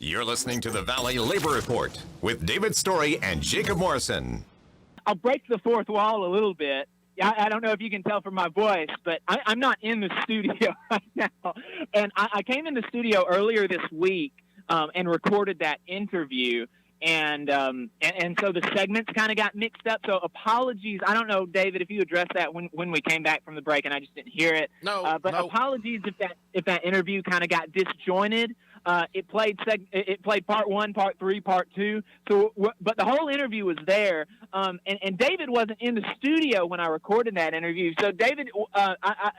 You're listening to the Valley Labor Report with David Story and Jacob Morrison. I'll break the fourth wall a little bit. I don't know if you can tell from my voice, but I'm not in the studio right now. And I came in the studio earlier this week and recorded that interview. And so the segments kind of got mixed up. So apologies. I don't know, David, if you addressed that when we came back from the break and I just didn't hear it. No. Apologies if that interview kind of got disjointed. It played part one, part three, part two. But the whole interview was there. And David wasn't in the studio when I recorded that interview. So David,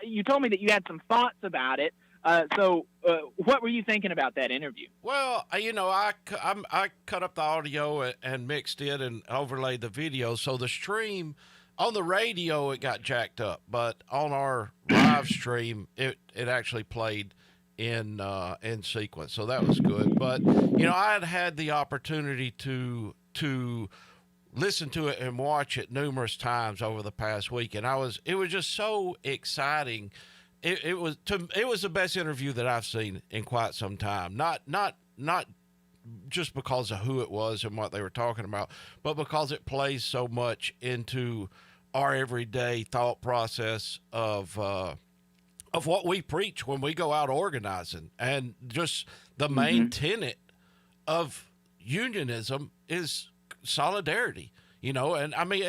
you told me that you had some thoughts about it. So what were you thinking about that interview? Well, I cut up the audio and mixed it and overlaid the video. So the stream on the radio, it got jacked up, but on our live stream, it actually played in sequence. So that was good. But, I had the opportunity to listen to it and watch it numerous times over the past week. And it was just so exciting. It was the best interview that I've seen in quite some time. Not just because of who it was and what they were talking about, but because it plays so much into our everyday thought process of what we preach when we go out organizing. And just the main tenet of unionism is solidarity. And I mean,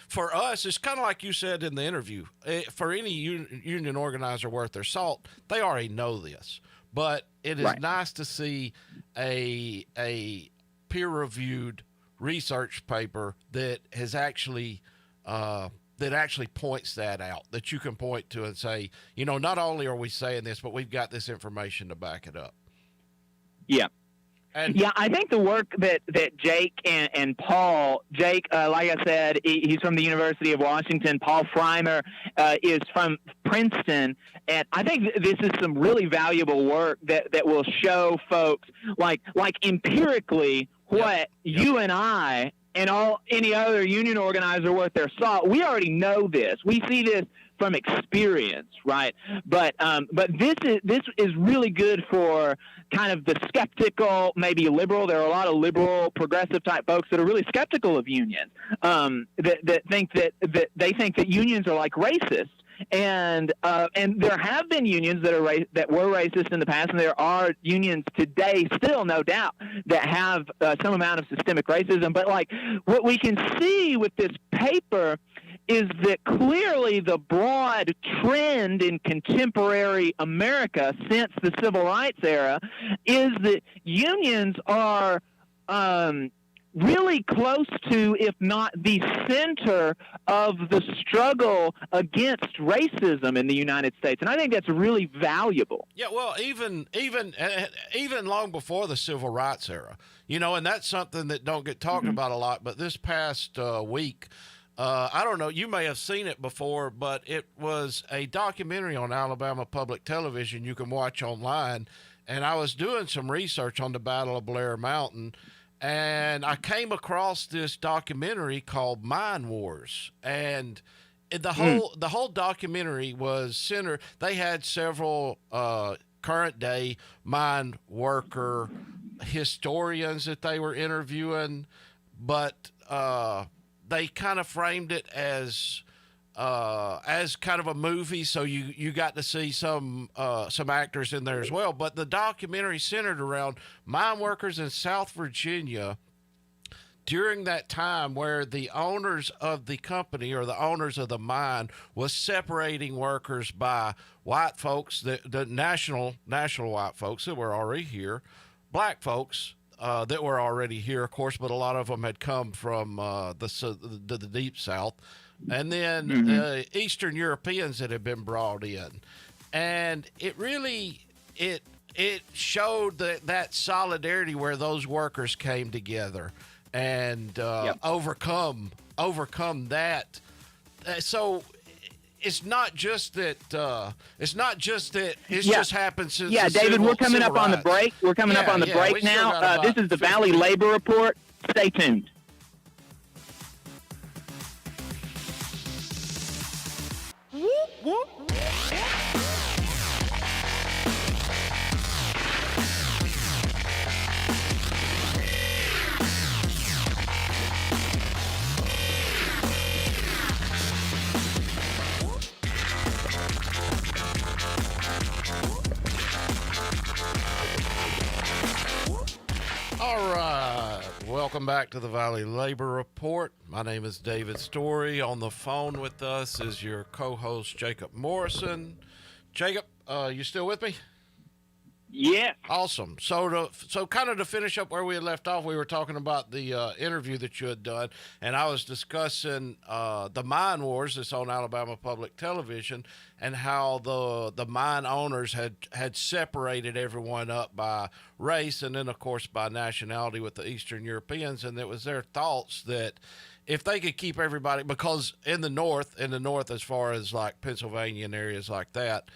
for us, it's kind of like you said in the interview. For any union organizer worth their salt, they already know this. But it is nice to see a peer-reviewed research paper that has actually points that out, that you can point to and say, not only are we saying this, but we've got this information to back it up. Yeah. And I think the work that Jake and Paul, Jake, like I said, he's from the University of Washington. Paul Freimer is from Princeton. And I think this is some really valuable work that will show folks, like empirically, what you and I and any other union organizer worth their salt, we already know this. We see this from experience, right? But this is really good for kind of the skeptical, maybe liberal. There are a lot of liberal, progressive type folks that are really skeptical of unions, that think that they think that unions are like racist. And there have been unions that were racist in the past, and there are unions today still, no doubt, that have some amount of systemic racism. But like what we can see with this paper is that clearly the broad trend in contemporary America since the civil rights era is that unions are really close to, if not the center of the struggle against racism in the United States. And I think that's really valuable. Yeah, well, even long before the civil rights era, and that's something that don't get talked about a lot. But this past week, I don't know, you may have seen it before, but it was a documentary on Alabama Public Television you can watch online. And I was doing some research on the Battle of Blair Mountain, and I came across this documentary called Mine Wars. And the whole documentary was centered. They had several current day mine worker historians that they were interviewing, but they kind of framed it as kind of a movie, so you got to see some actors in there as well. But the documentary centered around mine workers in South Virginia during that time, where the owners of the company or the owners of the mine was separating workers by white folks, the national white folks that were already here, black folks that were already here, of course, but a lot of them had come from the deep South. And then Eastern Europeans that have been brought in. And it really, it showed that solidarity where those workers came together and overcome that. So it's not just that it's just happened since David, we're coming up on the break. We're coming up on the break now. This is the Valley Labor Report. Stay tuned. All right. Welcome back to the Valley Labor Report. My name is David Story. On the phone with us is your co-host, Jacob Morrison. Jacob, you still with me? Yeah. Awesome. So kind of to finish up where we had left off, we were talking about the interview that you had done, and I was discussing the mine wars that's on Alabama Public Television and how the mine owners had separated everyone up by race and then, of course, by nationality with the Eastern Europeans, and it was their thoughts that if they could keep everybody, because in the north as far as like Pennsylvania and areas like that,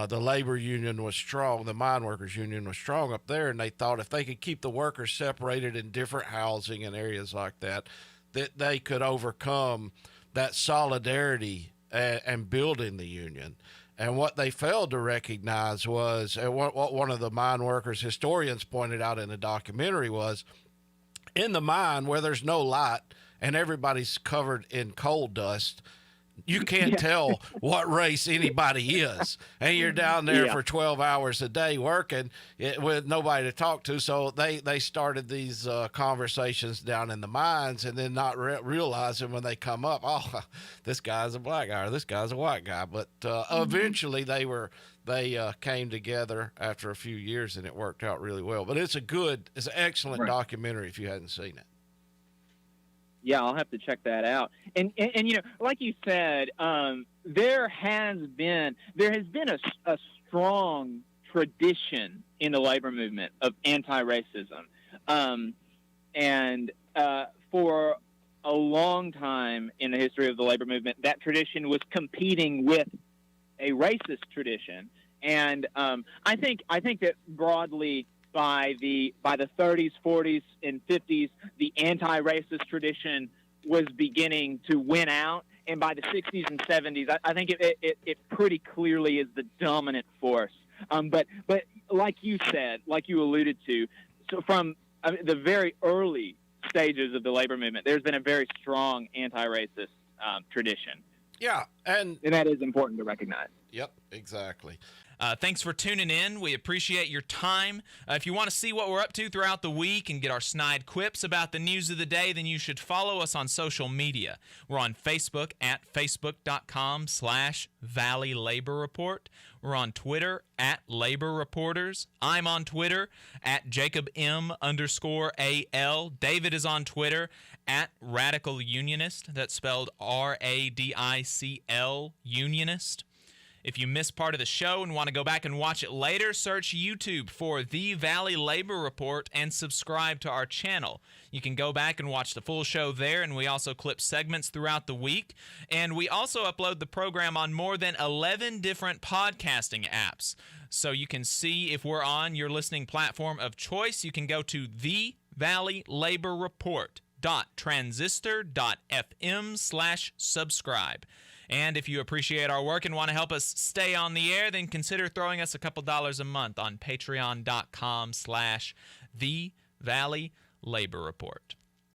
the labor union was strong, the mine workers union was strong up there, and they thought if they could keep the workers separated in different housing and areas like that, that they could overcome that solidarity and building the union. And what they failed to recognize was, and what one of the mine workers historians pointed out in the documentary was, in the mine where there's no light and everybody's covered in coal dust, you can't tell what race anybody is. And you're down there for 12 hours a day working with nobody to talk to. So they started these conversations down in the mines, and then not realizing when they come up, oh, this guy's a black guy or this guy's a white guy. But eventually they came together after a few years, and it worked out really well. But it's an excellent documentary if you hadn't seen it. Yeah, I'll have to check that out. And you know, like you said, there has been a strong tradition in the labor movement of anti-racism, and for a long time in the history of the labor movement, that tradition was competing with a racist tradition. And I think that broadly, by the 30s, 40s, and 50s, the anti-racist tradition was beginning to win out, and by the 60s and 70s, I think it pretty clearly is the dominant force. But like you said, like you alluded to, so from the very early stages of the labor movement, there's been a very strong anti-racist tradition. Yeah, and that is important to recognize. Yep, exactly. Thanks for tuning in. We appreciate your time. If you want to see what we're up to throughout the week and get our snide quips about the news of the day, then you should follow us on social media. We're on Facebook at facebook.com/Valley Labor Report. We're on Twitter at Labor Reporters. I'm on Twitter at JacobM_AL. David is on Twitter at Radical Unionist. That's spelled RADICL Unionist. If you missed part of the show and want to go back and watch it later, search YouTube for The Valley Labor Report and subscribe to our channel. You can go back and watch the full show there, and we also clip segments throughout the week. And we also upload the program on more than 11 different podcasting apps. So you can see if we're on your listening platform of choice. You can go to thevalleylaborreport.transistor.fm/subscribe. And if you appreciate our work and want to help us stay on the air, then consider throwing us a couple dollars a month on patreon.com/The Valley Labor Report.